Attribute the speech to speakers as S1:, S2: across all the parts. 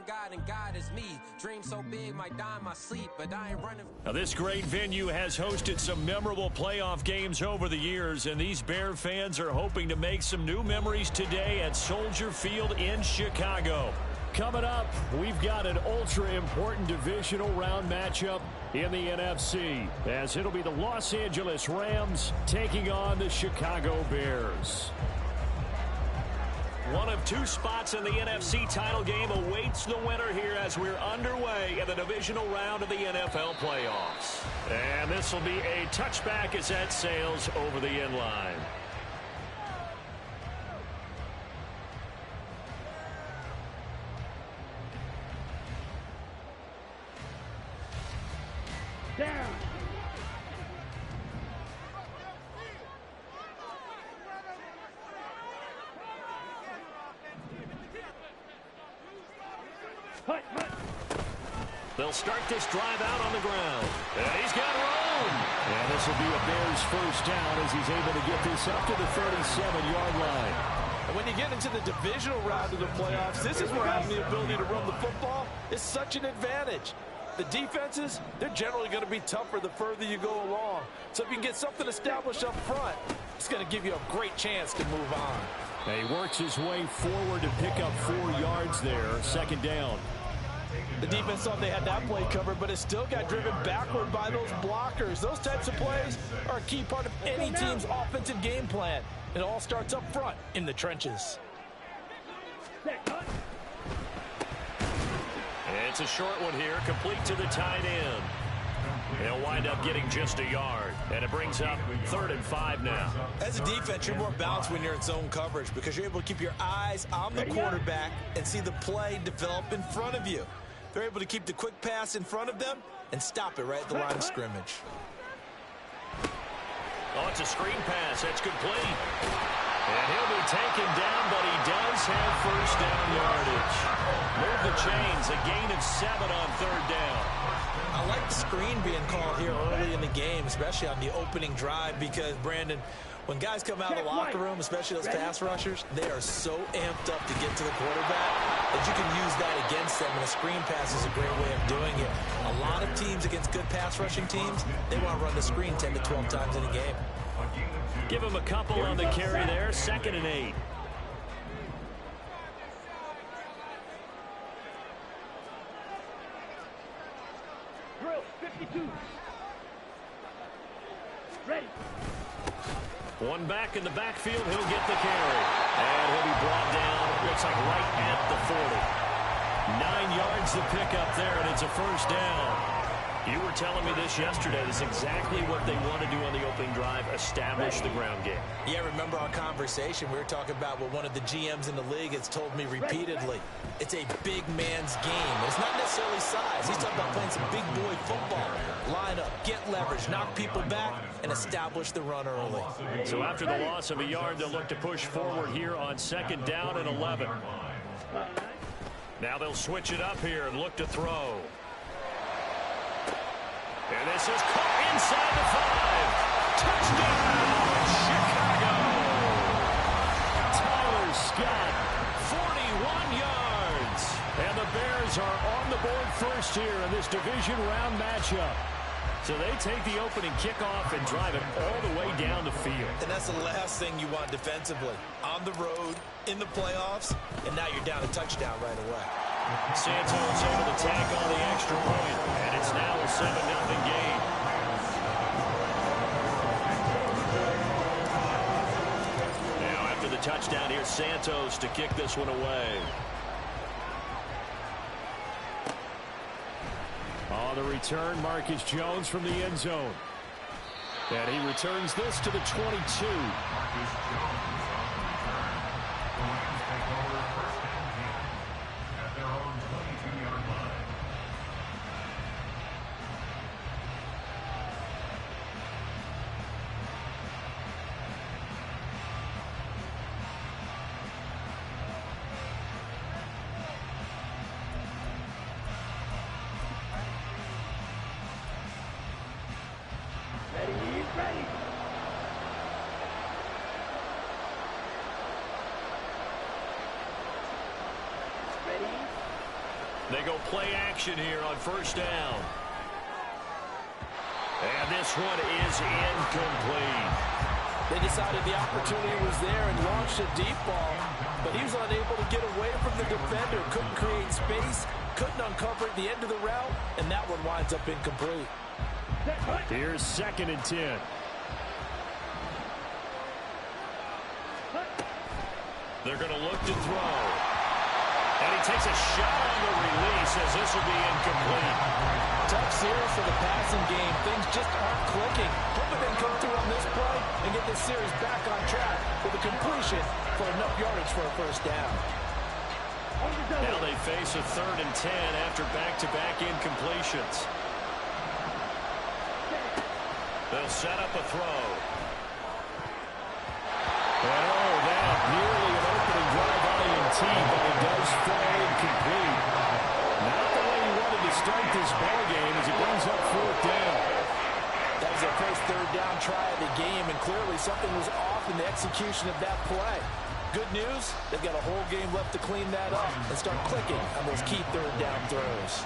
S1: God and God is me. Dream so big, might die in my sleep, but I ain't running.
S2: Now, this great venue has hosted some memorable playoff games over the years, and these Bear fans are hoping to make some new memories today at Soldier Field in Chicago. Coming up, we've got an ultra-important divisional round matchup in the NFC, as it'll be the Los Angeles Rams taking on the Chicago Bears. One of two spots in the NFC title game awaits the winner here as we're underway in the divisional round of the NFL playoffs. And this will be a touchback as that sails over the end line.
S3: Down.
S2: They'll start this drive out on the ground. And he's got room. And this will be a Bears first down as he's able to get this up to the 37-yard line.
S4: And when you get into the divisional round of the playoffs, this is where having the ability to run the football is such an advantage. The defenses, they're generally going to be tougher the further you go along. So if you can get something established up front, it's going to give you a great chance to move on.
S2: And he works his way forward to pick up 4 yards there, second down.
S4: The defense thought they had that play covered, but it still got driven backward by those blockers. Those types of plays are a key part of any team's offensive game plan. It all starts up front in the trenches.
S2: It's a short one here, complete to the tight end. They'll wind up getting just a yard, and it brings up 3rd and 5 now.
S4: As a defense, you're more balanced when you're in zone coverage because you're able to keep your eyes on the quarterback and see the play develop in front of you. They're able to keep the quick pass in front of them and stop it right at the line of scrimmage.
S2: Oh, it's a screen pass. That's complete. And he'll be taken down, but he does have first down yardage. Move the chains, a gain of 7 on 3rd down.
S4: I like the screen being called here early in the game, especially on the opening drive, because, Brandon, when guys come out of the locker room, especially those pass rushers, they are so amped up to get to the quarterback that you can use that against them, and a screen pass is a great way of doing it. A lot of teams against good pass rushing teams, they want to run the screen 10 to 12 times in a game.
S2: Give him a couple on the carry there, 2nd and 8.
S3: Drill, 52. Ready.
S2: One back in the backfield, he'll get the carry. And he'll be brought down, looks like right at the 40. 9 yards to pick up there, and it's a first down. You were telling me this yesterday. This is exactly what they want to do on the opening drive, establish the ground game.
S4: Yeah, remember our conversation? We were talking about what one of the GMs in the league has told me repeatedly. It's a big man's game. It's not necessarily size. He's talking about playing some big boy football. Line up, get leverage, knock people back, and establish the run early.
S2: So after the loss of a yard, they'll look to push forward here on 2nd down and 11. Now they'll switch it up here and look to throw. And this is caught inside the 5. Touchdown, Chicago. Tyler Scott, 41 yards. And the Bears are on the board first here in this division round matchup. So they take the opening kickoff and drive it all the way down the field.
S4: And that's the last thing you want defensively. On the road, in the playoffs, and now you're down a touchdown right away.
S2: Santos able to tack on the extra point, and it's now a 7-0 game. Now after the touchdown, here's Santos to kick this one away. On the return, Marcus Jones from the end zone. And he returns this to the 22. They go play action here on first down. And this one is incomplete.
S4: They decided the opportunity was there and launched a deep ball, but he was unable to get away from the defender, couldn't create space, couldn't uncover at the end of the route, and that one winds up incomplete.
S2: Here's 2nd and 10. They're going to look to throw. And he takes a shot on the release as this will be incomplete.
S4: Tough series for the passing game. Things just aren't clicking. Hoping they can come through on this play and get this series back on track with a completion for enough yardage for a first down.
S2: Now they face a 3rd and 10 after back-to-back incompletions. They'll set up a throw. And oh, that nearly an opening drive INT, but it does fall incomplete. Not the way he wanted to start this ball game as it brings up 4th down.
S4: That was their first 3rd down try of the game, and clearly something was off in the execution of that play. Good news, they've got a whole game left to clean that up and start clicking on those key 3rd down throws.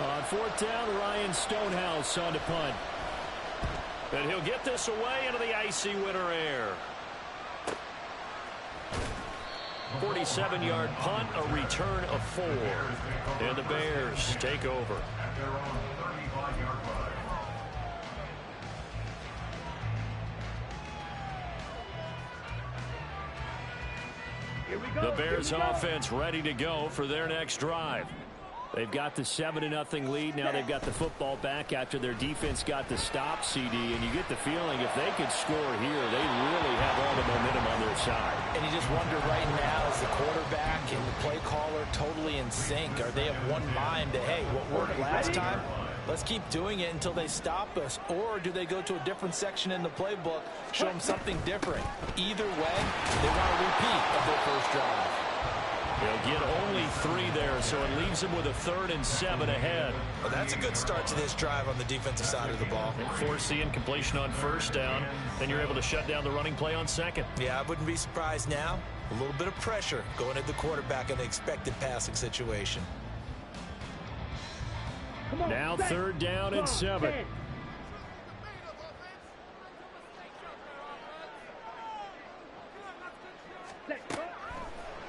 S2: On 4th down, Ryan Stonehouse on to punt. And he'll get this away into the icy winter air. 47-yard punt, a return of 4. And the Bears take over. The Bears offense ready to go for their next drive. They've got the 7-0 lead. Now they've got the football back after their defense got the stop, CD. And you get the feeling if they could score here, they really have all the momentum on their side.
S4: And you just wonder right now, is the quarterback and the play caller totally in sync? Are they of one mind that, hey, what worked last time, let's keep doing it until they stop us? Or do they go to a different section in the playbook, show them something different? Either way, they want a repeat of their first drive.
S2: They'll get only 3 there, so it leaves them with a 3rd and 7 ahead.
S4: Well, that's a good start to this drive on the defensive side of the ball.
S2: Force the incompletion on first down, then you're able to shut down the running play on 2nd.
S4: Yeah, I wouldn't be surprised now. A little bit of pressure going at the quarterback in an expected passing situation.
S2: Now 3rd down and 7.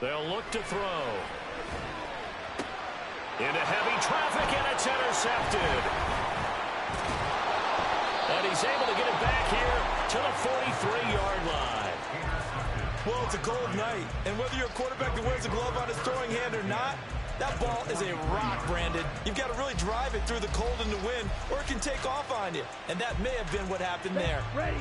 S2: They'll look to throw. Into heavy traffic, and it's intercepted. And he's able to get it back here to the 43-yard line.
S4: Well, it's a cold night, and whether you're a quarterback that wears a glove on his throwing hand or not, that ball is a rock, Brandon. You've got to really drive it through the cold and the wind, or it can take off on you. And that may have been what happened there.
S3: Ready.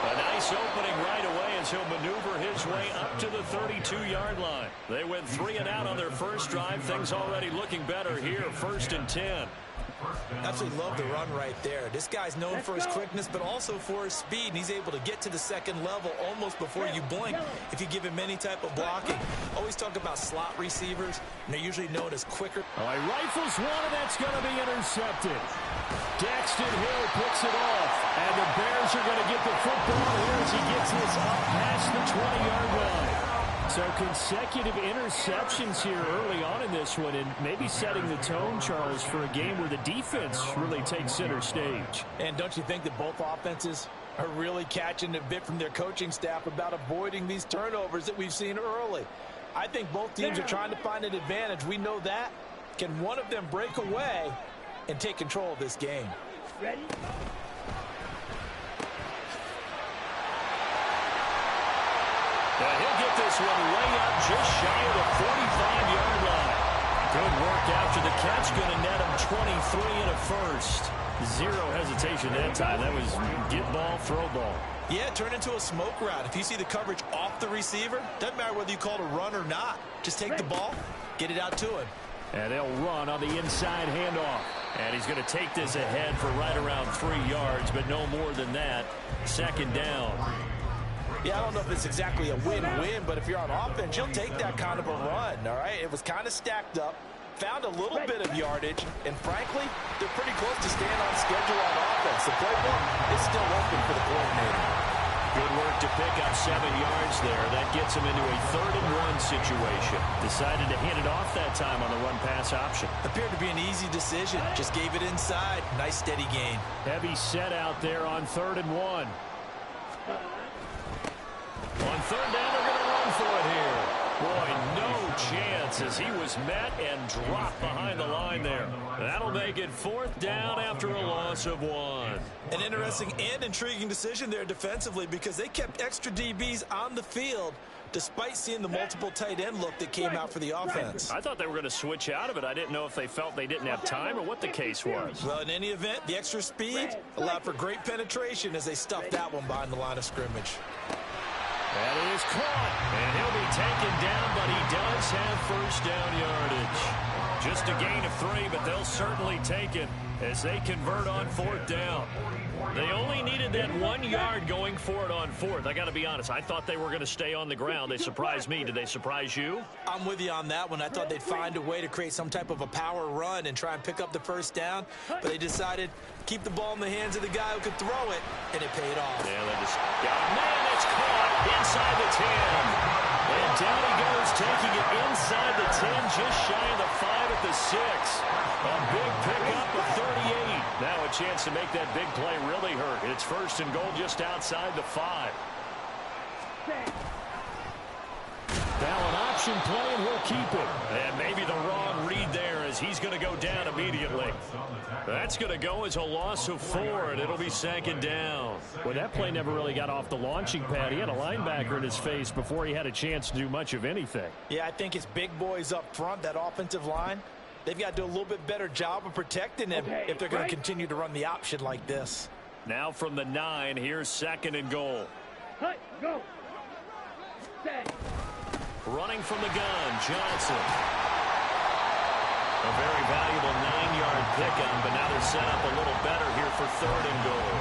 S2: A nice opening right away as he'll maneuver his way up to the 32-yard line. They went 3 and out on their first drive. Things already looking better here. 1st and 10.
S4: Absolutely love the run right there. This guy's known for his quickness, but also for his speed, and he's able to get to the 2nd level almost before you blink if you give him any type of blocking. Always talk about slot receivers, and they're usually known as quicker.
S2: All right, rifles one, and that's going to be intercepted. Daxton Hill picks it off, and the Bears are going to get the football here as he gets this up past the 20-yard line. So consecutive interceptions here early on in this one, and maybe setting the tone, Charles, for a game where the defense really takes center stage.
S4: And don't you think that both offenses are really catching a bit from their coaching staff about avoiding these turnovers that we've seen early? I think both teams are trying to find an advantage. We know that. Can one of them break away and take control of this game?
S3: Ready?
S2: He'll get this one way up just shy of the 45-yard line. Good work after the catch. Going to net him 23 and a first. Zero hesitation that time. That was get ball, throw ball.
S4: Yeah, turn into a smoke route. If you see the coverage off the receiver, doesn't matter whether you call it a run or not. Just take the ball, get it out to him.
S2: And they'll run on the inside handoff. And he's going to take this ahead for right around 3 yards, but no more than that. 2nd down.
S4: Yeah, I don't know if it's exactly a win-win, but if you're on offense, you'll take that kind of a run, all right? It was kind of stacked up, found a little bit of yardage, and frankly, they're pretty close to staying on schedule on offense. offense. The playbook is still open for the coordinator.
S2: Good work to pick up 7 yards there. That gets him into a 3rd-and-1 situation. Decided to hand it off that time on the run-pass option.
S4: Appeared to be an easy decision. Just gave it inside. Nice steady gain.
S2: Heavy set out there on 3rd-and-1. On 3rd down, they're going to run for it here. Boy, no chance as he was met and dropped behind the line there. That'll make it 4th down after a loss of 1.
S4: An interesting and intriguing decision there defensively because they kept extra DBs on the field despite seeing the multiple tight end look that came out for the offense.
S2: I thought they were going to switch out of it. I didn't know if they felt they didn't have time or what the case was.
S4: Well, in any event, the extra speed allowed for great penetration as they stuffed that one behind the line of scrimmage.
S2: That is caught, and he'll be taken down, but he does have 1st down yardage. Just a gain of 3, but they'll certainly take it as they convert on 4th down. They only needed that 1 yard going for it on 4th. I got to be honest, I thought they were going to stay on the ground. They surprised me. Did they surprise you?
S4: I'm with you on that one. I thought they'd find a way to create some type of a power run and try and pick up the 1st down, but they decided to keep the ball in the hands of the guy who could throw it, and it paid off.
S2: Yeah, they just got a man that's caught inside the 10. And down he goes, taking it inside the 10, just shy of the 5 at the 6. A big pickup of 38. Now a chance to make that big play really hurt. It's 1st and goal just outside the 5. Ballot option play, and we'll keep it. And maybe the wrong read there as he's going to go down immediately. That's going to go as a loss of 4, and it'll be 2nd down. Well, that play never really got off the launching pad. He had a linebacker in his face before he had a chance to do much of anything.
S4: Yeah, I think his big boys up front, that offensive line, they've got to do a little bit better job of protecting him if they're going to continue to run the option like this.
S2: Now from the 9, here's 2nd and goal.
S3: Go. Set.
S2: Running from the gun, Johnson. A very valuable 9-yard pickup, but now they're set up a little better here for 3rd and goal.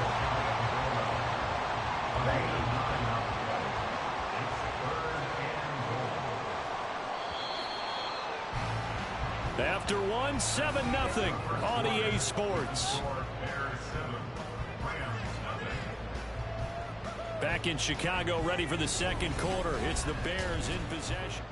S2: After 1, 7-0 on EA Sports. Back in Chicago, ready for the 2nd quarter. It's the Bears in possession.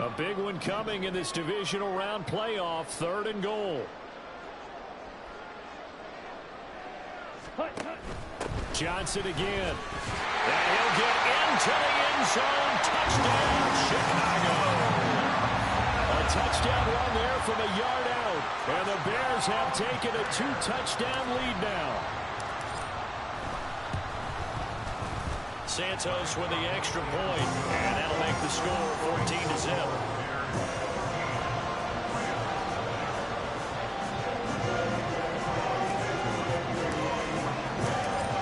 S2: A big one coming in this divisional round playoff. 3rd and goal. Johnson again. And he'll get into the end zone. Touchdown, Chicago. A touchdown run there from a yard out. And the Bears have taken a 2-touchdown lead now. Santos with the extra point, and that'll make the score 14-0.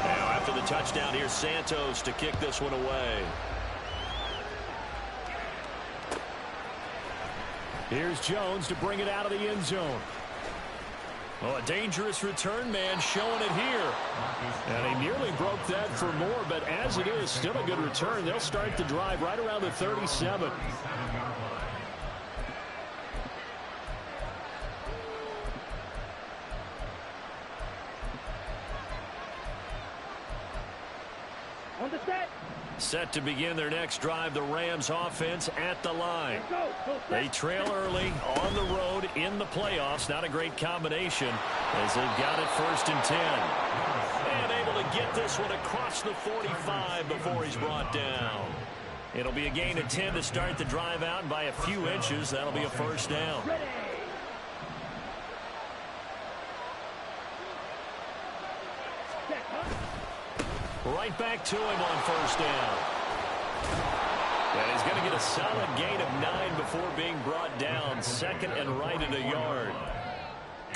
S2: Now after the touchdown, here's Santos to kick this one away. Here's Jones to bring it out of the end zone. Oh, a dangerous return man showing it here. And he nearly broke that for more, but as it is, still a good return. They'll start the drive right around the 37.
S3: On the set.
S2: Set to begin their next drive, the Rams offense at the line. They trail early on the road in the playoffs. Not a great combination as they've got it 1st and 10. And able to get this one across the 45 before he's brought down. It'll be a gain of 10 to start the drive out, and by a few inches, that'll be a 1st down. Right back to him on 1st down. And he's going to get a solid gain of 9 before being brought down. 2nd and right at a yard.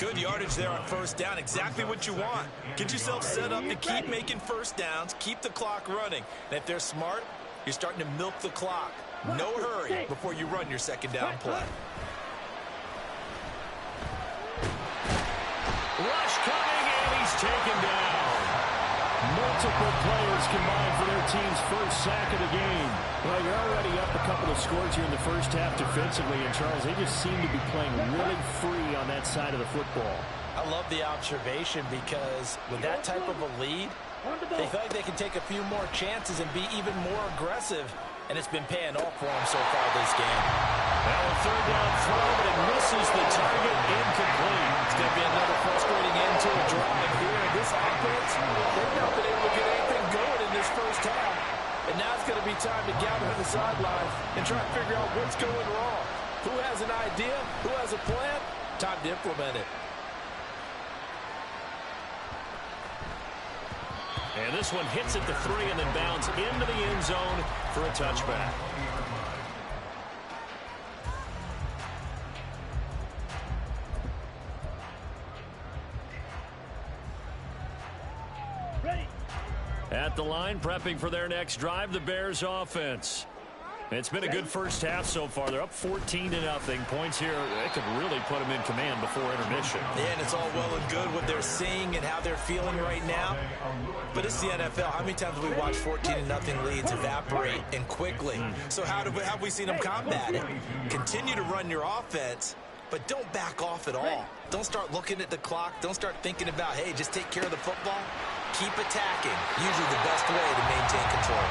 S4: Good yardage there on first down. Exactly what you want. Get yourself set up to keep making first downs, keep the clock running. And if they're smart, you're starting to milk the clock. No hurry before you run your second down play.
S2: Rush coming, and he's taken down. Multiple players combined for their team's first sack of the game. Well, you're already up a couple of scores here in the first half defensively, and Charles, they just seem to be playing really free on that side of the football.
S4: I love the observation because with that type of a lead, they feel like they can take a few more chances and be even more aggressive, and it's been paying off for them so far this game.
S2: Now a third down throw, but it misses the target, incomplete.
S4: It's going to be another frustrating end to a drive here. This offense, they've not been able to get anything going in this first half. And now it's going to be time to gather on the sideline and try to figure out what's going wrong. Who has an idea? Who has a plan? Time to implement it.
S2: And this one hits at the 3 and then bounds into the end zone for a touchback.
S3: Ready.
S2: At the line, prepping for their next drive, the Bears offense. It's been a good first half so far. They're up 14-0. Points here, they could really put them in command before intermission.
S4: Yeah, and it's all well and good what they're seeing and how they're feeling right now. But it's the NFL. How many times have we watched 14-0 leads evaporate and quickly? So how have we seen them combat it? Continue to run your offense, but don't back off at all. Don't start looking at the clock. Don't start thinking about, hey, just take care of the football. Keep attacking. Usually the best way to maintain control.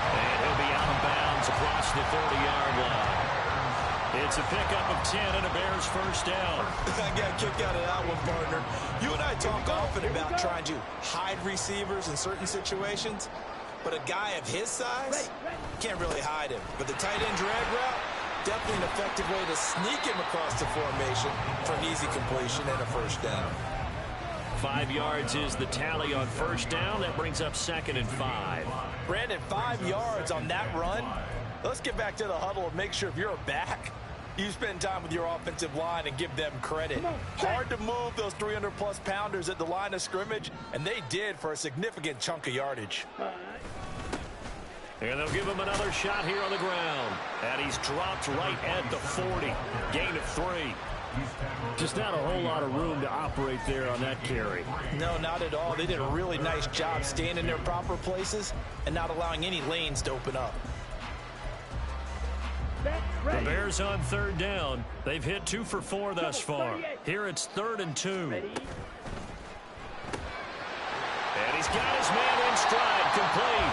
S2: And he'll be out of bounds across the 30-yard line. It's a pickup of 10 and a Bears first down.
S4: I got a kick out of that one, partner. You and I talk often about trying to hide receivers in certain situations, but a guy of his size can't really hide him. But the tight end drag route, definitely an effective way to sneak him across the formation for an easy completion and a first down.
S2: 5 yards is the tally on first down. That brings up 2nd and 5.
S4: Brandon, 5 yards on that run. Let's get back to the huddle and make sure if you're a back, you spend time with your offensive line and give them credit. Hard to move those 300-plus pounders at the line of scrimmage, and they did for a significant chunk of yardage.
S2: And they'll give him another shot here on the ground. And he's dropped right at the 40. Gain of 3. Just not a whole lot of room to operate there on that carry.
S4: No, not at all. They did a really nice job staying in their proper places and not allowing any lanes to open up.
S2: The Bears on third down. They've hit 2 for 4 thus far. Here it's 3rd and 2. And he's got his man in stride, complete.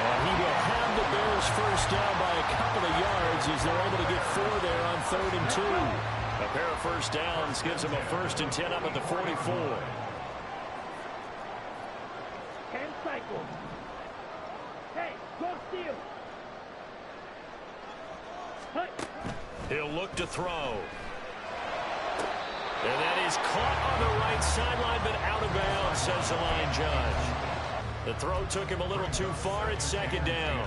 S2: And he will have the Bears first down by a couple of yards as they're able to get 4 there on 3rd and 2. A pair of first downs gives them a 1st and 10 up at the 44.
S3: 10 cycles. Hey, go steal.
S2: He'll look to throw. And that is caught on the right sideline, but out of bounds, says the line judge. The throw took him a little too far. It's 2nd down.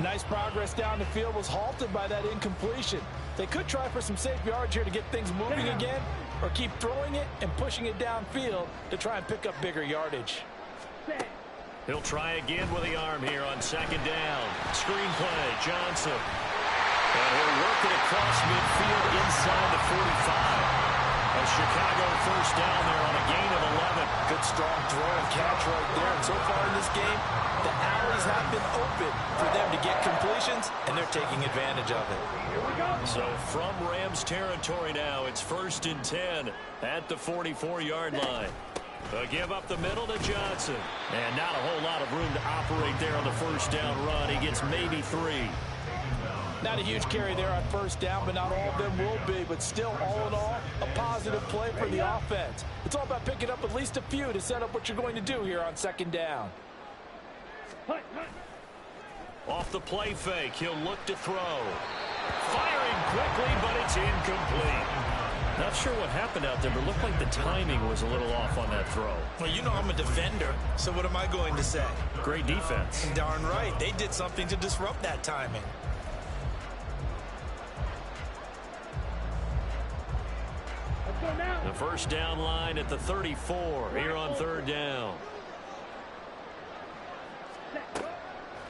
S4: Nice progress down the field was halted by that incompletion. They could try for some safe yards here to get things moving again, or keep throwing it and pushing it downfield to try and pick up bigger yardage.
S2: He'll try again with the arm here on 2nd down. Screen play, Johnson. And he'll work it across midfield inside the 45. A Chicago first down there on a gain of 11.
S4: Good strong throw and catch right there. And so far in this game, the alleys have been open for them to get completions, and they're taking advantage of it.
S2: So from Rams territory now, it's 1st and 10 at the 44-yard line. A give up the middle to Johnson. And not a whole lot of room to operate there on the first down run. He gets maybe 3.
S4: Not a huge carry there on first down, but not all of them will be. But still, all in all, a positive play for the offense. It's all about picking up at least a few to set up what you're going to do here on 2nd down.
S2: Off the play fake, he'll look to throw. Firing quickly, but it's incomplete. Not sure what happened out there, but it looked like the timing was a little off on that throw.
S4: Well, you know I'm a defender, so what am I going to say?
S2: Great defense.
S4: Darn right. They did something to disrupt that timing.
S2: The first down line at the 34 here on third down.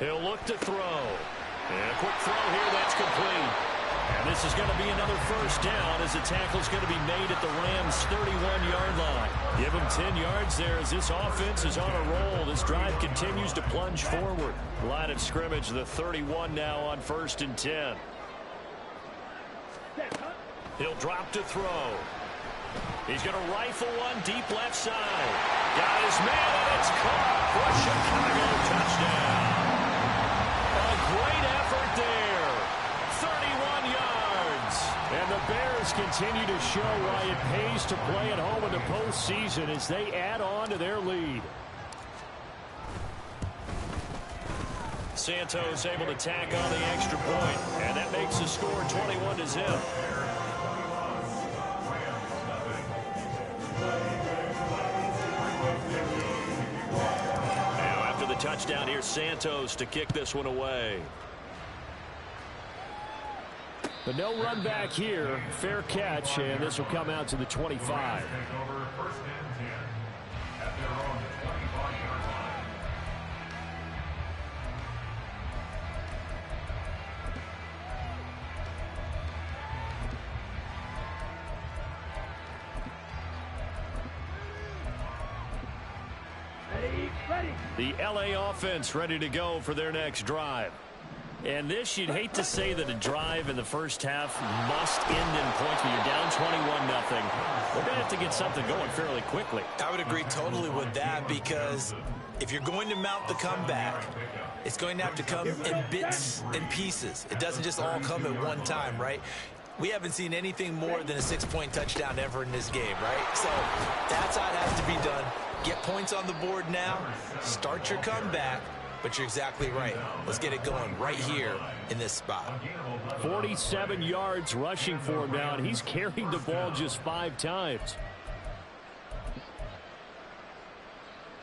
S2: He'll look to throw. And a quick throw here, that's complete. And this is going to be another first down as the tackle's going to be made at the Rams' 31-yard line. Give them 10 yards there as this offense is on a roll. This drive continues to plunge forward. Line of scrimmage, the 31 now on 1st and 10. He'll drop to throw. He's going to rifle one deep left side. Got his man, and it's caught for a Chicago touchdown. A great effort there. 31 yards. And the Bears continue to show why it pays to play at home in the postseason as they add on to their lead. Santos able to tack on the extra point, and that makes the score 21-0. Now after the touchdown, here's Santos to kick this one away. But no run back here. Fair catch, and this will come out to the 25. The LA offense ready to go for their next drive. And this, you'd hate to say that a drive in the first half must end in points when you're down 21-0. We're going to have to get something going fairly quickly.
S4: I would agree totally with that, because if you're going to mount the comeback, it's going to have to come in bits and pieces. It doesn't just all come at one time, right? We haven't seen anything more than a 6-point touchdown ever in this game, right? So that's how it has to be done. Get points on the board now. Start your comeback. But you're exactly right. Let's get it going right here in this spot.
S2: 47 yards rushing for him now, and he's carried the ball just 5 times.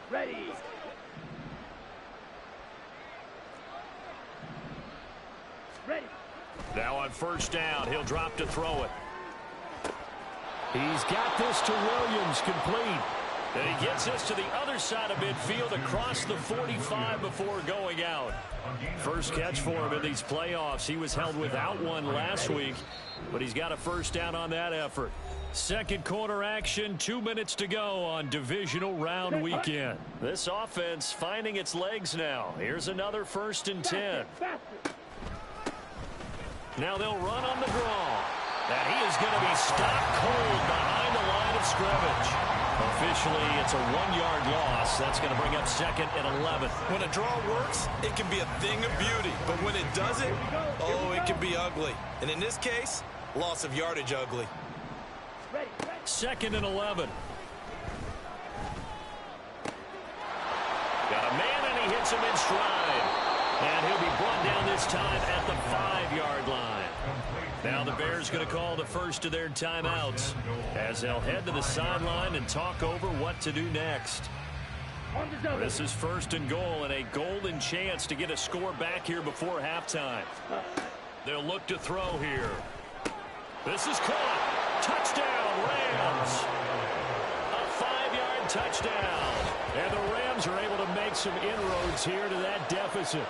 S3: Ready. Ready.
S2: Now on first down, he'll drop to throw it. He's got this to Williams, complete. And he gets this to the other side of midfield across the 45 before going out. First catch for him in these playoffs. He was held without one last week, but he's got a first down on that effort. Second quarter action, 2 minutes to go on divisional round weekend. This offense finding its legs now. Here's another 1st and 10. Now they'll run on the draw. And he is going to be stopped cold behind the line of scrimmage. Officially, it's a 1-yard loss. That's going to bring up 2nd and 11.
S4: When a draw works, it can be a thing of beauty. But when it doesn't, oh, it can be ugly. And in this case, loss of yardage ugly.
S2: 2nd and 11. Got a man, and he hits him in stride. And he'll be brought down this time at the 5-yard line. Now the Bears going to call the first of their timeouts as they'll head to the sideline and talk over what to do next. This is 1st and goal, and a golden chance to get a score back here before halftime. They'll look to throw here. This is caught. Touchdown, Rams. A 5-yard touchdown. And the Rams are able to make some inroads here to that deficit.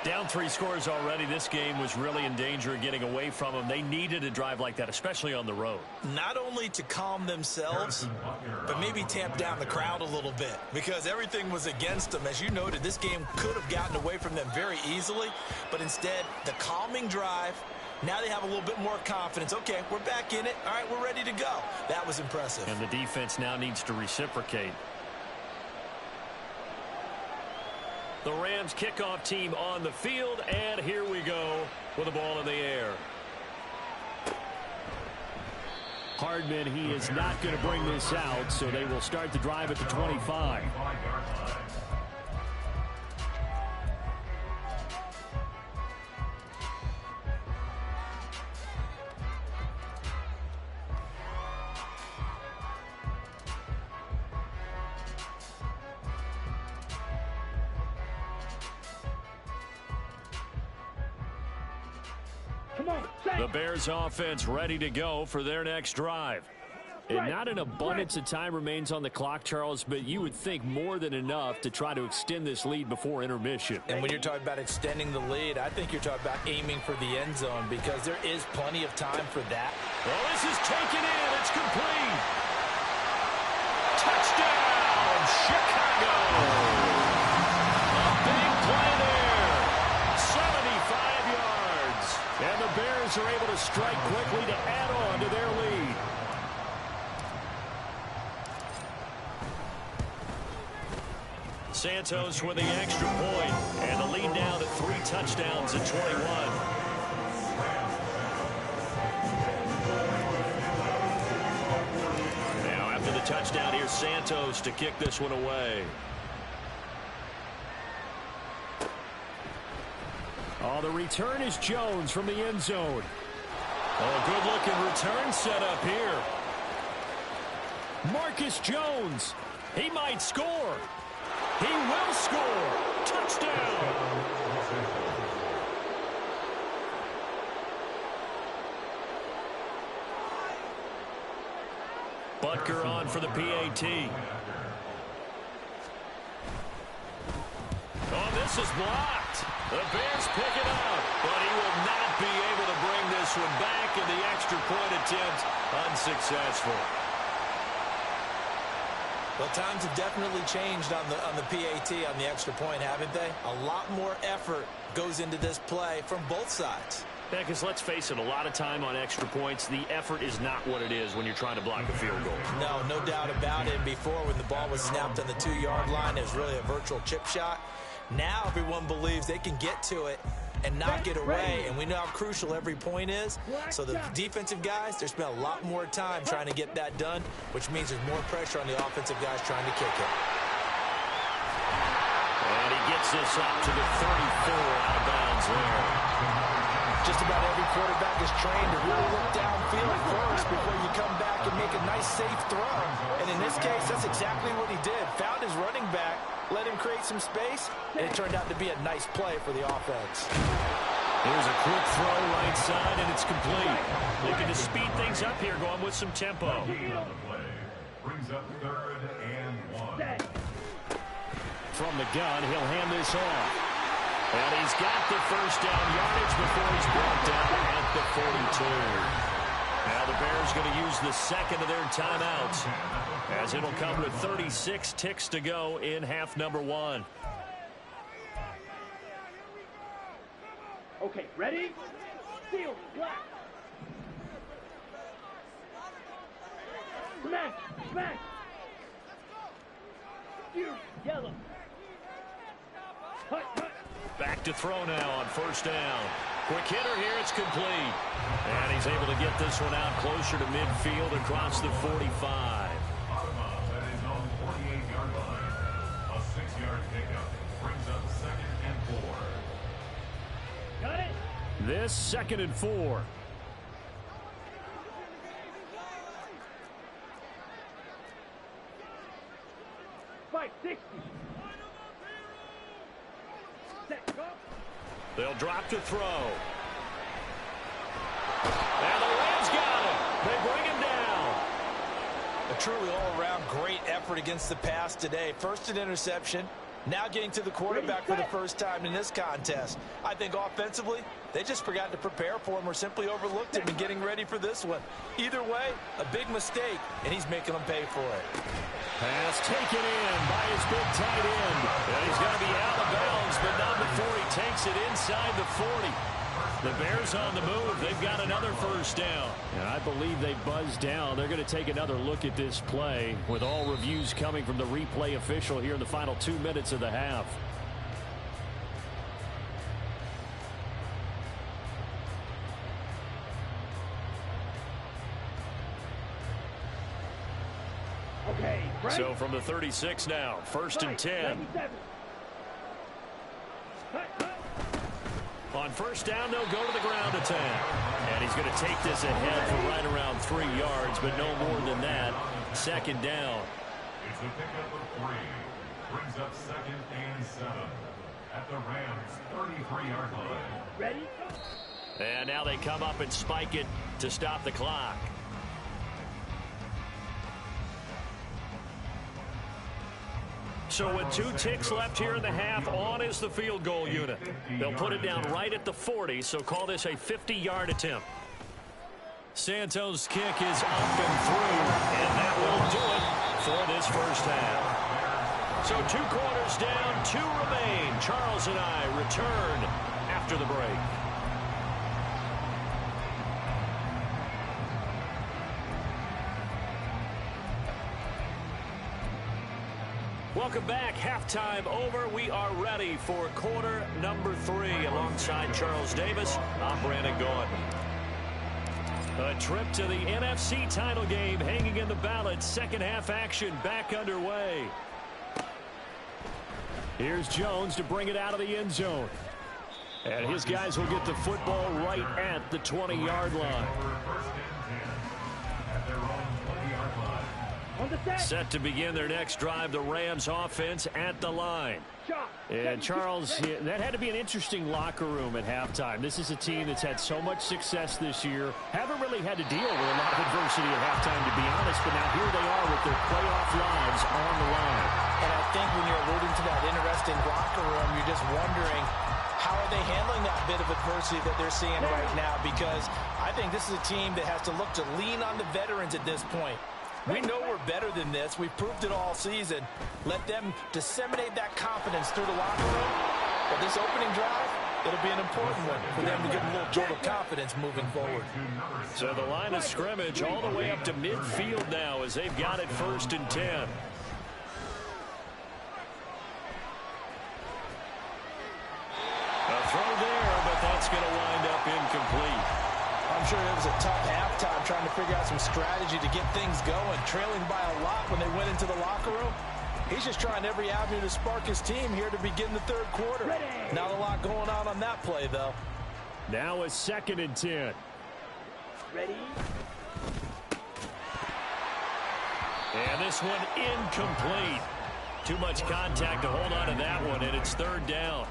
S2: Down 3 scores already. This game was really in danger of getting away from them. They needed a drive like that, especially on the road.
S4: Not only to calm themselves, but maybe tamp down the crowd a little bit, because everything was against them. As you noted, this game could have gotten away from them very easily, but instead, the calming drive, now they have a little bit more confidence. Okay, we're back in it. All right, we're ready to go. That was impressive.
S2: And the defense now needs to reciprocate. The Rams kickoff team on the field, and here we go with the ball in the air. Hardman, he is not going to bring this out, so they will start the drive at the 25. The Bears offense ready to go for their next drive. And not an abundance of time remains on the clock, Charles, but you would think more than enough to try to extend this lead before intermission.
S4: And when you're talking about extending the lead, I think you're talking about aiming for the end zone because there is plenty of time for that.
S2: Well, this is taken in. It's complete. Touchdown, Chicago. A big play there. 75 yards. And the Bears are able to strike quickly to add on to their lead. Santos with the extra point, and the lead now to 3 touchdowns at 21. Now after the touchdown, here's Santos to kick this one away. Oh, the return is Jones from the end zone. Oh, good-looking return set up here. Marcus Jones. He might score. He will score. Touchdown. Butker on for the PAT. Oh, this is blocked. The Bears pick it up, but he will not be able to bring this one back, and the extra point attempt unsuccessful.
S4: Well, times have definitely changed on the PAT, on the extra point, haven't they? A lot more effort goes into this play from both sides.
S2: Yeah, because let's face it, a lot of time on extra points, the effort is not what it is when you're trying to block a field goal.
S4: No doubt about it. Before, when the ball was snapped on the 2-yard line, it was really a virtual chip shot. Now everyone believes they can get to it and not get away, and we know how crucial every point is. So the defensive guys, they spend a lot more time trying to get that done, which means there's more pressure on the offensive guys trying to kick it.
S2: And he gets this up to the 34 out of bounds there.
S4: Just about every quarterback is trained to really look downfield first before you come back and make a nice, safe throw. And in this case, that's exactly what he did. Found his running back, let him create some space, and it turned out to be a nice play for the offense.
S2: Here's a quick throw right side, and it's complete. Looking to speed things up here, going with some tempo.
S5: Brings up 3rd and 1.
S2: From the gun, he'll hand this off. And he's got the first down yardage before he's brought down at the 42. Now the Bears going to use the second of their timeouts, as it'll come with 36 ticks to go in half number 1.
S3: Okay, ready? Field, black. Smash, smash. Yellow. Hut, hut.
S2: Back to throw now on first down. Quick hitter here, it's complete. And he's able to get this one out closer to midfield across the 45.
S5: That is on the 48-yard line. A 6-yard pickup brings up 2nd and 4.
S3: Got it?
S2: This 2nd and 4.
S3: Fight 60.
S2: They'll drop to throw. And the Rams got him. They bring him down.
S4: A truly all-around great effort against the pass today. First an interception, now getting to the quarterback for the first time in this contest. I think offensively, they just forgot to prepare for him or simply overlooked him in getting ready for this one. Either way, a big mistake, and he's making them pay for it.
S2: Pass taken in by his big tight end. And he's going to be out of bounds, but not before he takes it inside the 40. The Bears on the move. They've got another first down. And I believe they buzzed down. They're going to take another look at this play, with all reviews coming from the replay official here in the final 2 minutes of the half.
S3: Okay, right.
S2: So from the 36 now, 1st and 10.
S3: 97. Hut, hut.
S2: On first down, they'll go to the ground attack. And he's going to take this ahead for right around 3 yards, but no more than that. 2nd down.
S5: It's a pickup of 3. Brings up 2nd and 7. At the Rams' 33-yard line.
S3: Ready?
S2: And now they come up and spike it to stop the clock. So with 2 ticks left here in the half, on is the field goal unit. They'll put it down right at the 40, so call this a 50-yard attempt. Santos' kick is up and through, and that will do it for this first half. So 2 quarters down, 2 remain. Charles and I return after the break. Welcome back. Halftime over. We are ready for quarter number 3. Alongside Charles Davis, I'm Brandon Gaudin. A trip to the NFC title game hanging in the balance. Second half action back underway. Here's Jones to bring it out of the end zone. And his guys will get the football right at the 20-yard line. Set to begin their next drive, the Rams offense at the line. And Charles, that had to be an interesting locker room at halftime. This is a team that's had so much success this year. Haven't really had to deal with a lot of adversity at halftime, to be honest, but now here they are with their playoff lives on the line.
S4: And I think when you're alluding to that interesting locker room, you're just wondering, how are they handling that bit of adversity that they're seeing right now? Because I think this is a team that has to look to lean on the veterans at this point. We know we're better than this. We've proved it all season. Let them disseminate that confidence through the locker room. But this opening drive, it'll be an important one for them to get a little jolt of confidence moving forward.
S2: So the line of scrimmage all the way up to midfield now as they've got it 1st and 10. A throw there, but that's going to wind up incomplete.
S4: I'm sure it was a tough halftime trying to figure out some strategy to get things going. Trailing by a lot when they went into the locker room. He's just trying every avenue to spark his team here to begin the 3rd quarter. Not a lot going on that play, though.
S2: Now a 2nd and 10.
S3: Ready?
S2: And this one incomplete. Too much contact to hold on to that one, and it's 3rd down.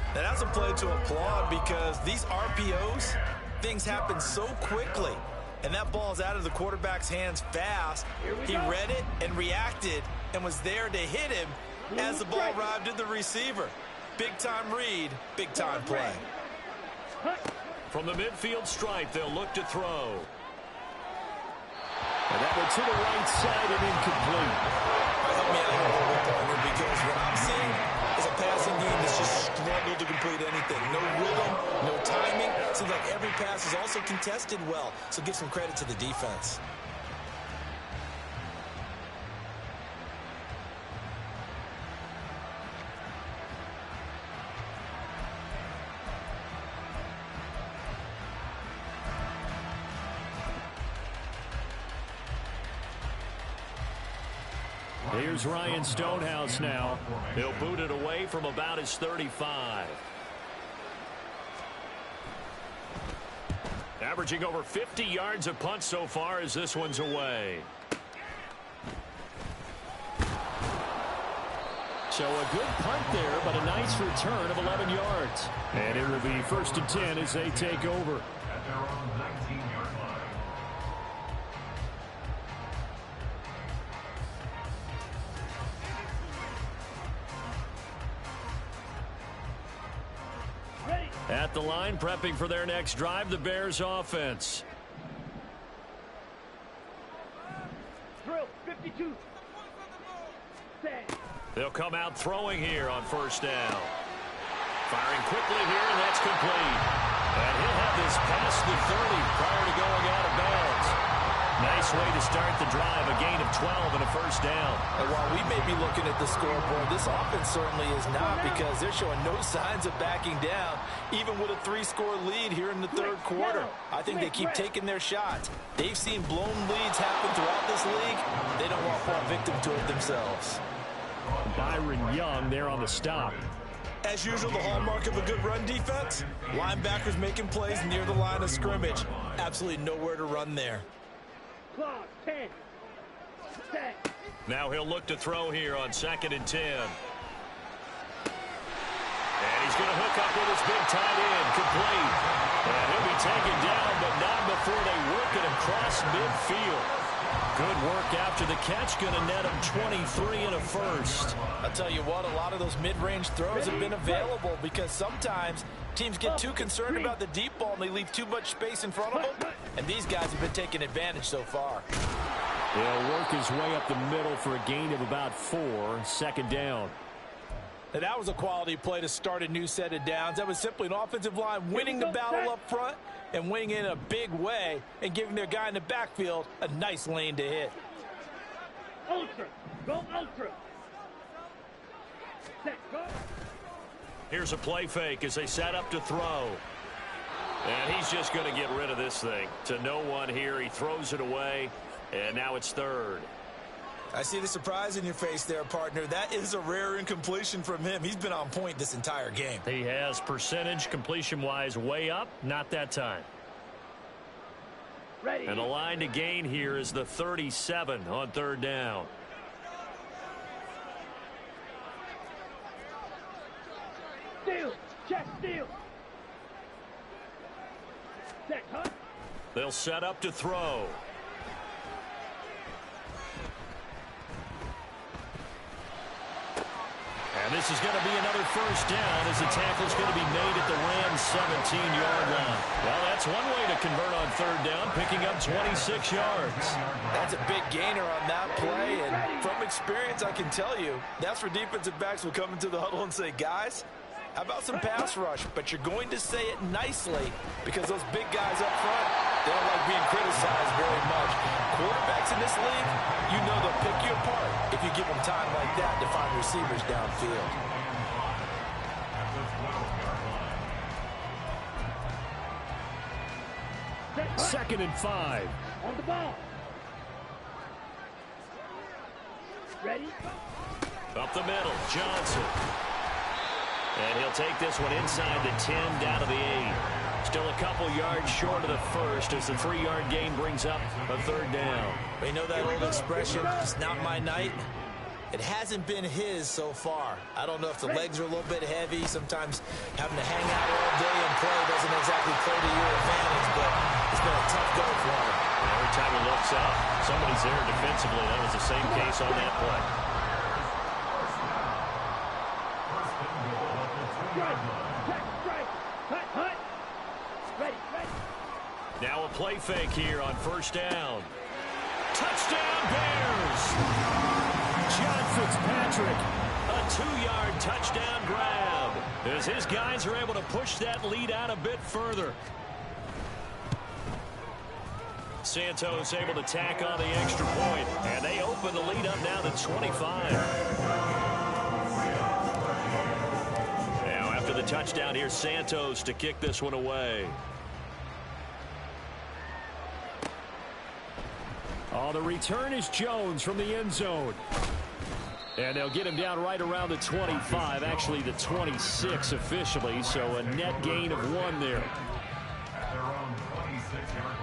S4: And that's a play to applaud because these RPOs, things happen so quickly. And that ball's out of the quarterback's hands fast. He read it and reacted and was there to hit him as the ball arrived at the receiver. Big-time read, big-time play.
S2: From the midfield stripe, they'll look to throw. And that one to the right side and incomplete.
S4: Help me out here a little bit, partner, because what I'm seeing is a passing game that's just struggled to complete anything. No rhythm, no timing. Seems like every pass is also contested well, so give some credit to the defense.
S2: Here's Ryan Stonehouse now. He'll boot it away from about his 35. Averaging over 50 yards a punt so far as this one's away. So a good punt there, but a nice return of 11 yards. And it will be 1st and 10 as they take over.
S5: At their own 19-yard line.
S2: At the line, prepping for their next drive, the Bears offense.
S3: Drill, 52. Set.
S2: They'll come out throwing here on 1st down. Firing quickly here, and that's complete. And he'll have this past the 30 prior to going out of bounds. Nice way to start the drive, a gain of 12 and a 1st down.
S4: And while we may be looking at the scoreboard, this offense certainly is not, because they're showing no signs of backing down, even with a 3-score lead here in the 3rd quarter. I think they keep taking their shots. They've seen blown leads happen throughout this league. They don't want to fall victim to it themselves.
S2: Byron Young there on the stop.
S4: As usual, the hallmark of a good run defense, linebackers making plays near the line of scrimmage. Absolutely nowhere to run there.
S3: Clock, 10. Set.
S2: Now he'll look to throw here on 2nd and 10. And he's going to hook up with his big tight end, complete. And he'll be taken down, but not before they work it across midfield. Good work after the catch. Going to net him 23 and a first.
S4: I'll tell you what, a lot of those mid-range throws have been available because sometimes teams get too concerned about the deep ball and they leave too much space in front of them. And these guys have been taking advantage so far.
S2: He'll work his way up the middle for a gain of about 4. Second down.
S4: And that was a quality play to start a new set of downs. That was simply an offensive line winning the battle up front and winning in a big way and giving their guy in the backfield a nice lane to hit.
S3: Ultra. Go ultra. Set. Go.
S2: Here's a play fake as they set up to throw. And he's just going to get rid of this thing. To no one here. He throws it away. And now it's third.
S4: I see the surprise in your face there, partner. That is a rare incompletion from him. He's been on point this entire game.
S2: He has percentage completion-wise way up. Not that time.
S3: Ready.
S2: And the line to gain here is the 37 on third down.
S3: Steal. Check steal. Set. Hunt.
S2: They'll set up to throw. And this is going to be another first down as the tackle's going to be made at the Rams' 17-yard line. Well, that's one way to convert on third down, picking up 26 yards.
S4: That's a big gainer on that play, and from experience, I can tell you, that's where defensive backs will come into the huddle and say, guys, how about some pass rush? But you're going to say it nicely because those big guys up front, they don't like being criticized very much. Quarterbacks in this league, you know they'll pick you apart if you give them time like that to find receivers downfield.
S2: Second and 5.
S3: On the ball. Ready.
S2: Up the middle, Johnson. And he'll take this one inside the 10, down to the 8. Still a couple yards short of the first as the 3-yard gain brings up a third down.
S4: You know that old expression, it's not my night? It hasn't been his so far. I don't know if the legs are a little bit heavy. Sometimes having to hang out all day and play doesn't exactly play to your advantage, but it's been a tough go for him.
S2: Every time he looks up, somebody's there defensively. That was the same case on that play. Now a play fake here on first down. Touchdown Bears! John Fitzpatrick, a 2-yard touchdown grab as his guys are able to push that lead out a bit further. Santos able to tack on the extra point, and they open the lead up now to 25. Now after the touchdown, here's Santos to kick this one away. Oh, the return is Jones from the end zone. And they'll get him down right around the 25, actually the 26 officially, so a net gain of 1 there.
S5: At their own 26-yard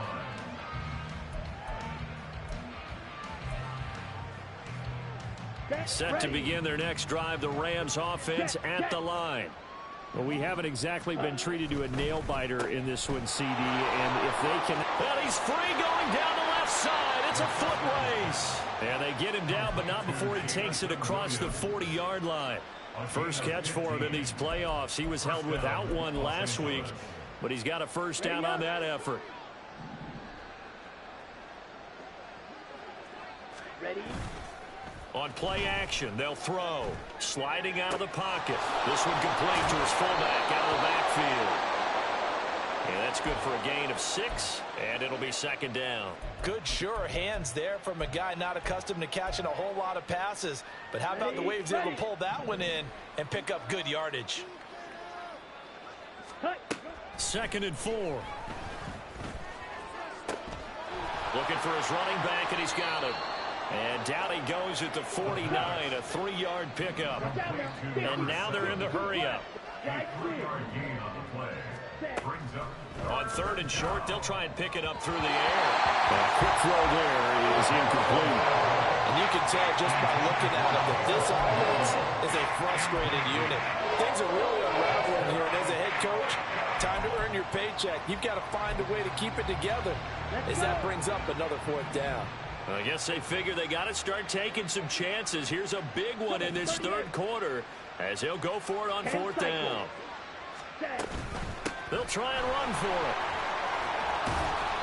S5: line.
S2: Set to begin their next drive, the Rams offense at the line. Well, we haven't exactly been treated to a nail-biter in this one, CD, and if they can... Well, he's free going down the left side. It's a foot race. And they get him down, but not before he takes it across the 40-yard line. First catch for him in these playoffs. He was held without one last week, but he's got a first down on that effort.
S3: Ready.
S2: On play action, they'll throw. Sliding out of the pocket. This one complete to his fullback out of the backfield. And that's good for a gain of 6, and it'll be second down.
S4: Good, sure hands there from a guy not accustomed to catching a whole lot of passes. But how about the way he was able to pull that one in and pick up good yardage?
S2: Second and 4. Looking for his running back, and he's got him. And down he goes at the 49, a 3-yard pickup. And now they're in the hurry-up.
S5: A 3-yard gain on the play. Brings up
S2: On third and short, they'll try and pick it up through the air. A quick throw there is incomplete.
S4: And you can tell just by looking at him that this offense is a frustrated unit. Things are really unraveling here, and as a head coach, time to earn your paycheck. You've got to find a way to keep it together as that brings up another 4th down.
S2: I guess they figure they got to start taking some chances. Here's a big one in this third quarter as he'll go for it on fourth down. They'll try and run for it.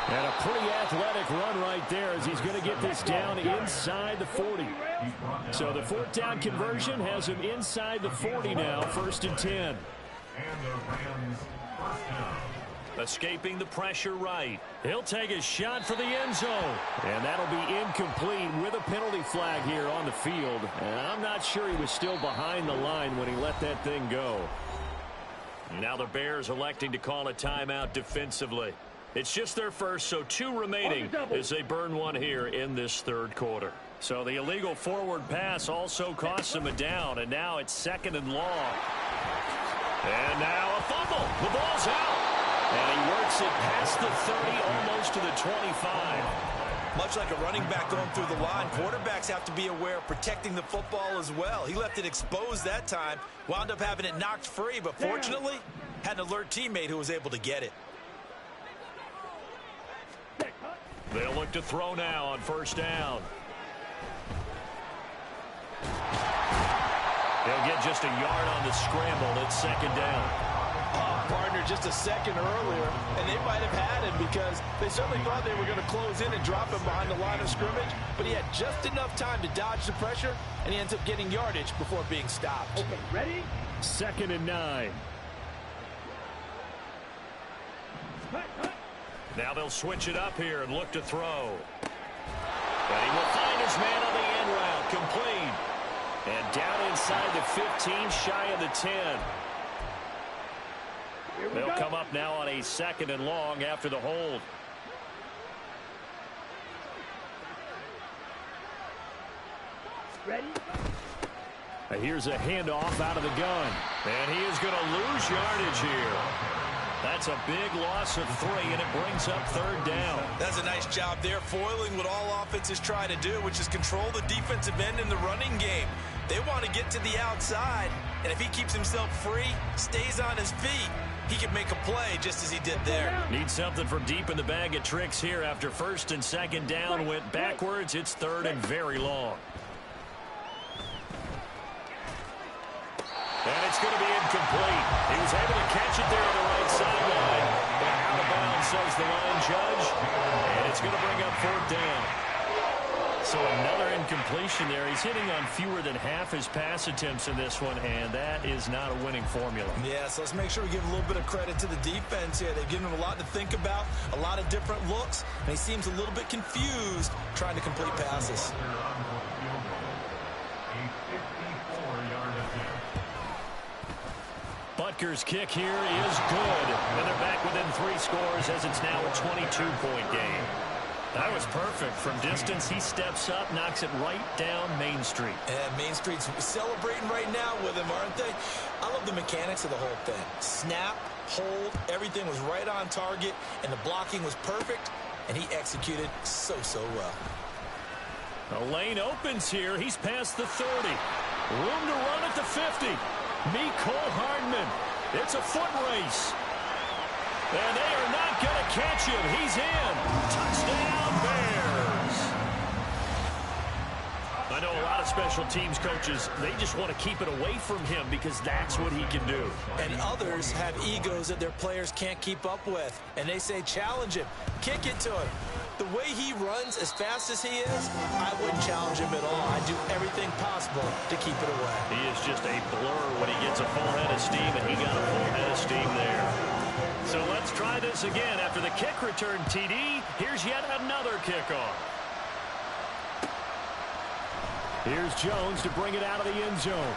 S2: And a pretty athletic run right there as he's going to get this down inside the 40. So the fourth down conversion has him inside the 40 now, 1st and 10.
S5: And the Rams first down.
S2: Escaping the pressure right. He'll take a shot for the end zone. And that'll be incomplete with a penalty flag here on the field. And I'm not sure he was still behind the line when he let that thing go. Now the Bears electing to call a timeout defensively. It's just their first, so 2 remaining as they burn one here in this third quarter. So the illegal forward pass also costs him a down, and now it's 2nd and long. And now a fumble. The ball's out. And he works it past the 30, almost to the 25.
S4: Much like a running back going through the line, quarterbacks have to be aware of protecting the football as well. He left it exposed that time, wound up having it knocked free, but fortunately had an alert teammate who was able to get it.
S2: They'll look to throw now on first down. He'll get just a yard on the scramble. It's 2nd down.
S6: Partner just a second earlier, and they might have had him because they certainly thought they were going to close in and drop him behind the line of scrimmage, but he had just enough time to dodge the pressure, and he ends up getting yardage before being stopped.
S3: Okay, ready?
S2: 2nd and 9. Now they'll switch it up here and look to throw. But he will find his man on the end route, complete. And down inside the 15, shy of the 10. They'll come up now on a 2nd and long after the hold.
S3: Ready?
S2: Here's a handoff out of the gun. And he is going to lose yardage here. That's a big loss of 3, and it brings up 3rd down.
S4: That's a nice job there, foiling what all offenses try to do, which is control the defensive end in the running game. They want to get to the outside, and if he keeps himself free, stays on his feet, he can make a play just as he did there.
S2: Need something from deep in the bag of tricks here after 1st and 2nd down went backwards. It's 3rd and very long. And it's going to be incomplete. He was able to catch it there on the right sideline. But out of bounds, says the line judge. And it's going to bring up 4th down. So another incompletion there. He's hitting on fewer than half his pass attempts in this one, and that is not a winning formula.
S4: Yeah, so let's make sure we give a little bit of credit to the defense here. They've given him a lot to think about, a lot of different looks, and he seems a little bit confused trying to complete passes.
S2: Butker's kick here is good. And they're back within 3 scores as it's now a 22-point game. That was perfect. From distance, he steps up, knocks it right down Main Street.
S4: And Main Street's celebrating right now with him, aren't they? I love the mechanics of the whole thing. Snap, hold, everything was right on target, and the blocking was perfect, and he executed so well.
S2: The lane opens here. He's past the 30. Room to run at the 50. Mecole Hardman. It's a foot race. And they are not going to catch him. He's in. Touchdown, Bears. I know a lot of special teams coaches, they just want to keep it away from him because that's what he can do.
S4: And others have egos that their players can't keep up with. And they say, challenge him. Kick it to him. The way he runs as fast as he is, I wouldn't challenge him at all. I'd do everything possible to keep it away.
S2: He is just a blur when he gets a full head of steam, and he got a full head of steam there. So let's try this again. After the kick return TD, here's yet another kickoff. Here's Jones to bring it out of the end zone.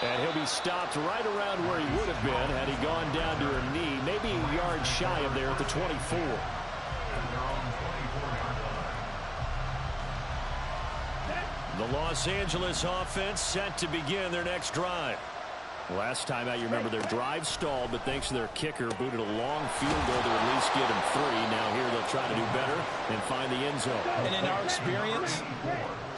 S2: And he'll be stopped right around where he would have been had he gone down to a knee, maybe a yard shy of there at the 24. The Los Angeles offense set to begin their next drive. Last time out, you remember their drive stalled, but thanks to their kicker, booted a long field goal to at least get them 3. Now here they'll try to do better and find the end zone.
S6: And in our experience,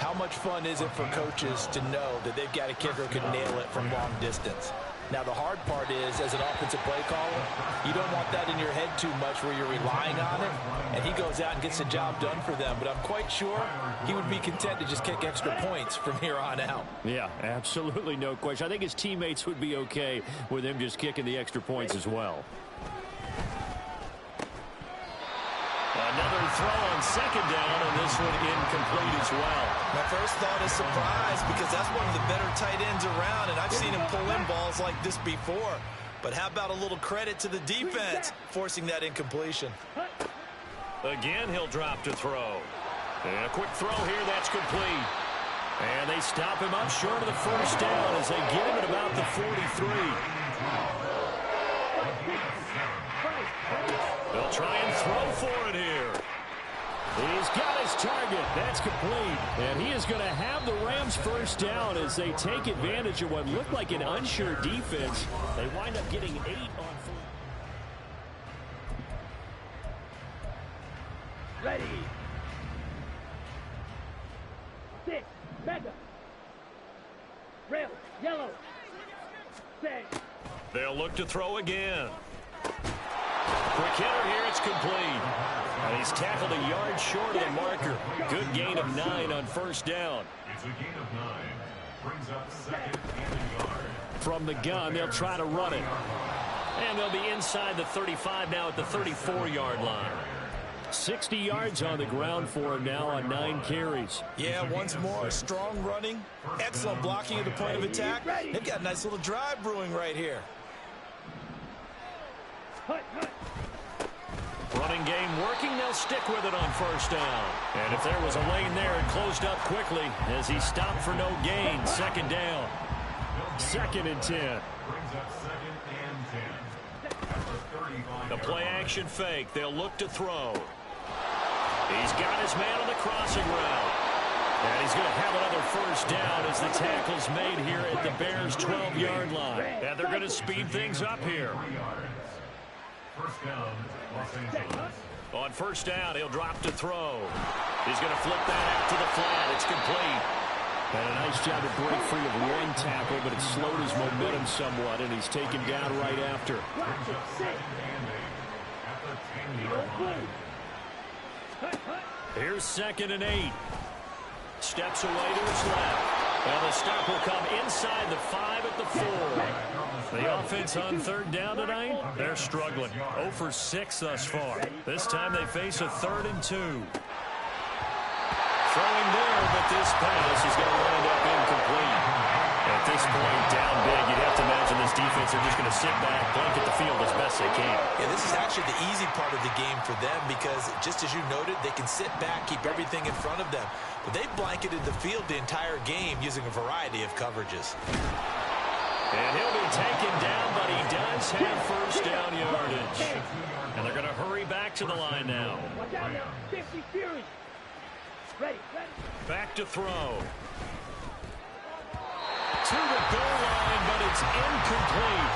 S6: how much fun is it for coaches to know that they've got a kicker who can nail it from long distance? Now, the hard part is, as an offensive play caller, you don't want that in your head too much where you're relying on it, and he goes out and gets the job done for them. But I'm quite sure he would be content to just kick extra points from here on out.
S2: Yeah, absolutely no question. I think his teammates would be okay with him just kicking the extra points as well. Another throw on second down, and this one incomplete as well.
S4: My first thought is surprise, because that's one of the better tight ends around, and I've seen him pull in balls like this before. But how about a little credit to the defense forcing that incompletion?
S2: Again, he'll drop to throw. And a quick throw here, that's complete. And they stop him up short of the first down as they get him at about the 43. They'll try and throw for it here. He's got his target. That's complete. And he is going to have the Rams first down as they take advantage of what looked like an unsure defense. They wind up getting 8 on 4.
S3: Ready. 6. Mega. Rail. Yellow. Set.
S2: They'll look to throw again. Quick hitter here, it's complete. And he's tackled a yard short of the marker. Good gain of 9 on first down.
S5: It's a gain of 9. Brings up second and a yard.
S2: From the gun, they'll try to run it. And they'll be inside the 35 now at the 34-yard line. 60 yards on the ground for him now on 9 carries.
S4: Yeah, once more, strong running, excellent blocking at the point of attack. They've got a nice little drive brewing right here.
S2: Running game working, they'll stick with it on first down. And if there was a lane there, it closed up quickly as he stopped for no gain. Second down. 2nd and 10.
S5: Brings up second and 10. At the 35.
S2: The play action fake. They'll look to throw. He's got his man on the crossing route. And he's going to have another first down as the tackle's made here at the Bears' 12-yard line. And they're going to speed things up here.
S5: First down, Los Angeles.
S2: On first down, he'll drop to throw. He's going to flip that out to the flat. It's complete. And a nice job to break free of one tackle, but it slowed his momentum somewhat, and he's taken down right after.
S5: Brings up second and 8 at the 10-yard line.
S2: Here's 2nd and 8. Steps away to his left. And the stop will come inside the 5 at the 4. The offense on third down tonight, they're struggling. 0 for 6 thus far. This time they face a 3rd and 2. Throwing there, but this pass is going to wind up incomplete. At this point, down big, you'd have to imagine this defense are just going to sit back, blanket the field as best they can.
S4: Yeah, this is actually the easy part of the game for them because, just as you noted, they can sit back, keep everything in front of them. But they've blanketed the field the entire game using a variety of coverages.
S2: And he'll be taken down, but he does have first down yardage. And they're going to hurry back to the line now.
S3: Watch out now. 50 Fury. Ready.
S2: Back to throw. To the goal line, but it's incomplete.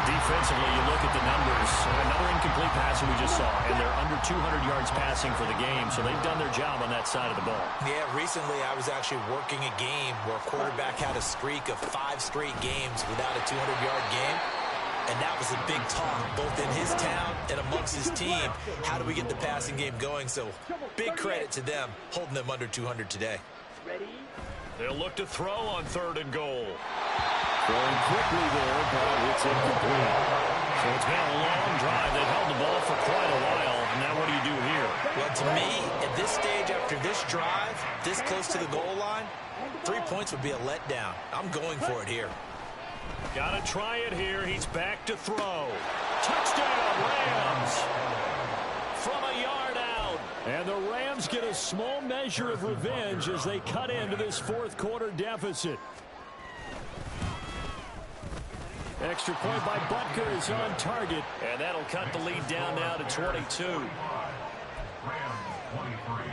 S2: Defensively, you look at the numbers. Another incomplete pass that we just saw, and they're under 200 yards passing for the game, so they've done their job on that side of the ball.
S4: Yeah, recently I was actually working a game where a quarterback had a streak of 5 straight games without a 200-yard game, and that was a big talk, both in his town and amongst his team. How do we get the passing game going? So big credit to them, holding them under 200 today.
S3: Ready.
S2: They'll look to throw on 3rd and goal. Throwing quickly there, but it's incomplete. So it's been a long drive. They've held the ball for quite a while. Now what do you do here?
S4: Well, to me, at this stage, after this drive, this close to the goal line, 3 points would be a letdown. I'm going for it here.
S2: Got to try it here. He's back to throw. Touchdown, Rams! From a yard out. And the Rams get a small measure of revenge as they cut into this 4th quarter deficit. Extra point by Butker is on target, and that'll cut the lead down now to 22.
S5: Rams 23.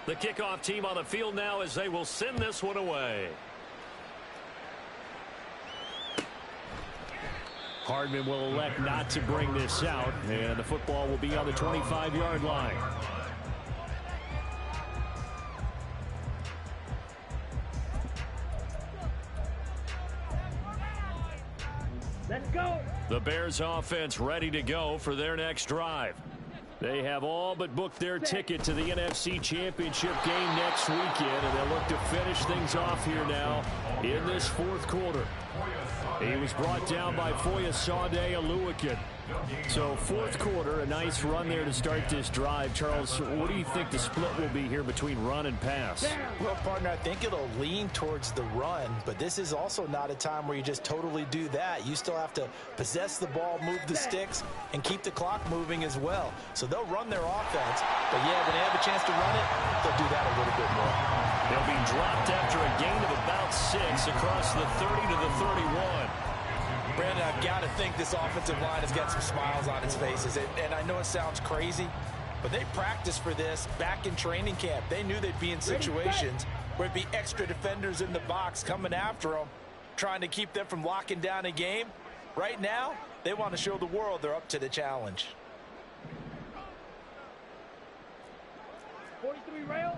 S2: The kickoff team on the field now as they will send this one away. Hardman will elect not to bring this out, and the football will be on the 25-yard line.
S3: go.
S2: The Bears offense ready to go for their next drive. They have all but booked their ticket to the NFC Championship game next weekend, and they'll look to finish things off here now in this fourth quarter. He was brought down by Foyesade Oluwakin. So fourth quarter, a nice run there to start this drive. Charles, what do you think the split will be here between run and pass?
S6: Well, partner, I think it'll lean towards the run, but this is also not a time where you just totally do that. You still have to possess the ball, move the sticks, and keep the clock moving as well. So they'll run their offense, but yeah, when they have a chance to run it, they'll do that a little bit more.
S2: They'll be dropped after a gain of about 6 across the 30 to the 31.
S6: Brandon, I've got to think this offensive line has got some smiles on its faces. And I know it sounds crazy, but they practiced for this back in training camp. They knew they'd be in situations where it'd be extra defenders in the box coming after them, trying to keep them from locking down a game. Right now, they want to show the world they're up to the challenge.
S3: 43 rail.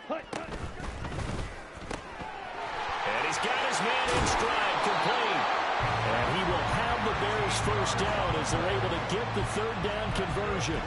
S3: Hut.
S2: And he's got his man in stride, complete. And he will have the Bears first down as they're able to get the third down conversion.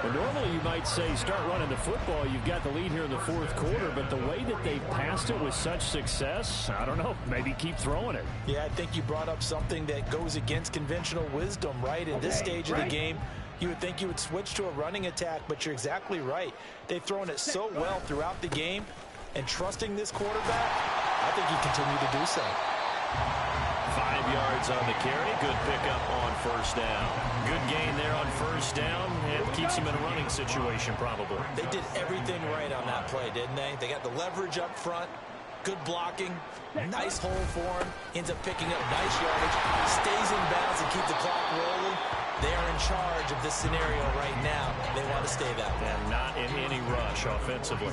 S2: And normally you might say start running the football. You've got the lead here in the fourth quarter, but the way that they passed it with such success, I don't know, maybe keep throwing it.
S6: Yeah, I think you brought up something that goes against conventional wisdom, right? In this stage of the game, you would think you would switch to a running attack, but you're exactly right. They've thrown it so well throughout the game, and trusting this quarterback, I think you continue to do so.
S2: 5 yards on the carry. Good pickup on first down. Good gain there on first down. It keeps him in a running situation probably.
S4: They did everything right on that play, didn't they? They got the leverage up front, good blocking, nice hole for him, ends up picking up nice yardage, stays in bounds and keep the clock rolling. They are in charge of this scenario right now. They want to stay that way.
S2: And not in any rush offensively.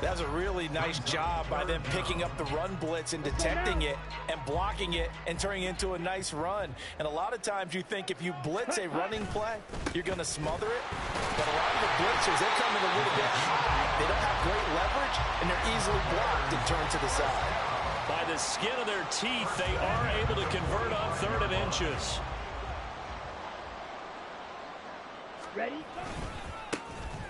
S6: That was a really nice job by them picking up the run blitz and detecting it and blocking it and turning it into a nice run. And a lot of times you think if you blitz a running play, you're going to smother it. But a lot of the blitzers, they come in a little bit high. They don't have great leverage, and they're easily blocked and turned to the side.
S2: By the skin of their teeth, they are able to convert on 3rd and inches.
S3: Ready?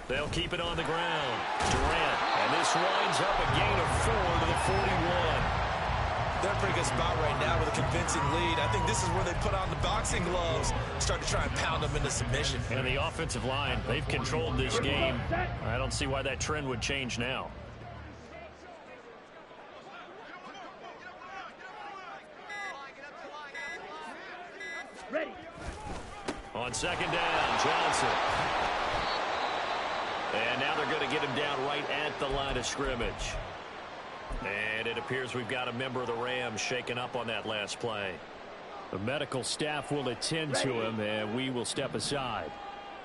S2: They'll keep it on the ground. Durant, and this winds up a gain of 4 to the 41.
S4: They're in a pretty good spot right now with a convincing lead. I think this is where they put on the boxing gloves, start to try and pound them into submission.
S2: And the offensive line, they've controlled this game. I don't see why that trend would change now.
S3: Ready.
S2: On 2nd down, Johnson. And now they're going to get him down right at the line of scrimmage. And it appears we've got a member of the Rams shaken up on that last play. The medical staff will attend to him, and we will step aside.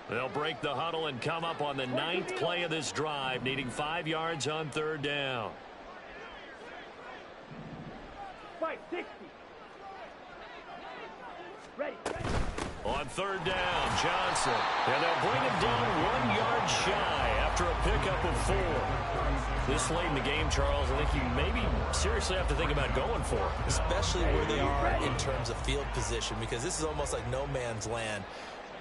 S2: They'll break the huddle and come up on the 9th play of this drive, needing 5 yards on 3rd down.
S3: 560. Ready.
S2: On 3rd down, Johnson. And they'll bring him down 1 yard shy after a pickup of 4. This late in the game, Charles, I think you maybe seriously have to think about going for it.
S4: Especially where they are in terms of field position, because this is almost like no man's land.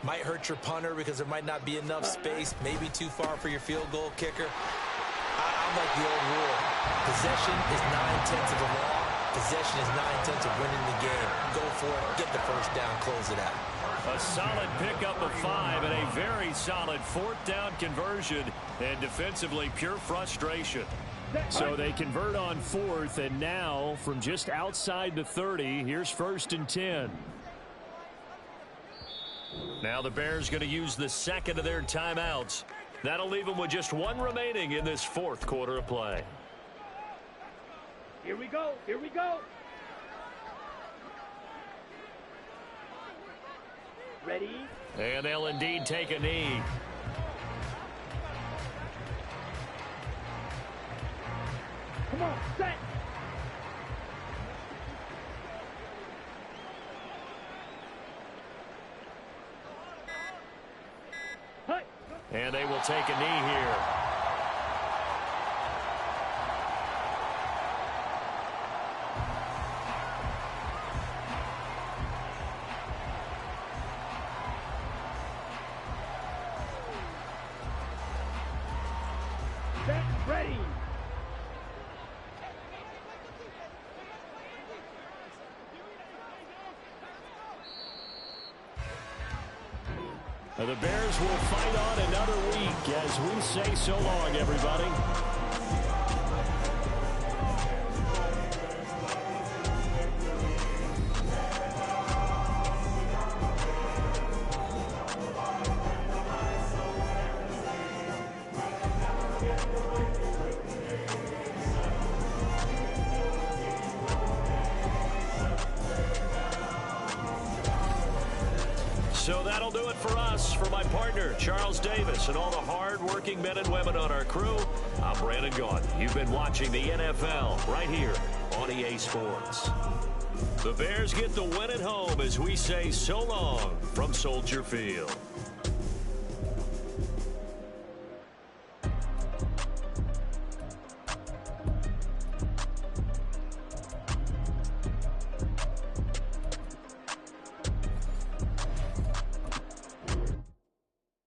S4: Might hurt your punter because there might not be enough space, maybe too far for your field goal kicker. I'm like the old rule. Possession is 9/10 of the law. Possession is 9/10 of winning the game. Go for it, get the first down, close it out.
S2: A solid pickup of 5 and a very solid 4th down conversion, and defensively pure frustration. So they convert on 4th, and now from just outside the 30, here's 1st and 10. Now the Bears going to use the second of their timeouts. That'll leave them with just 1 remaining in this 4th quarter of play.
S3: Here we go. Here we go. Ready?
S2: And they'll indeed take a knee.
S3: Come on, set. Hut.
S2: And they will take a knee here.
S3: ready.
S2: The Bears will fight on another week as we say so long, everybody. So that'll do it for us. For my partner, Charles Davis, and all the hard-working men and women on our crew, I'm Brandon Gaudin. You've been watching the NFL right here on EA Sports. The Bears get the win at home as we say so long from Soldier Field.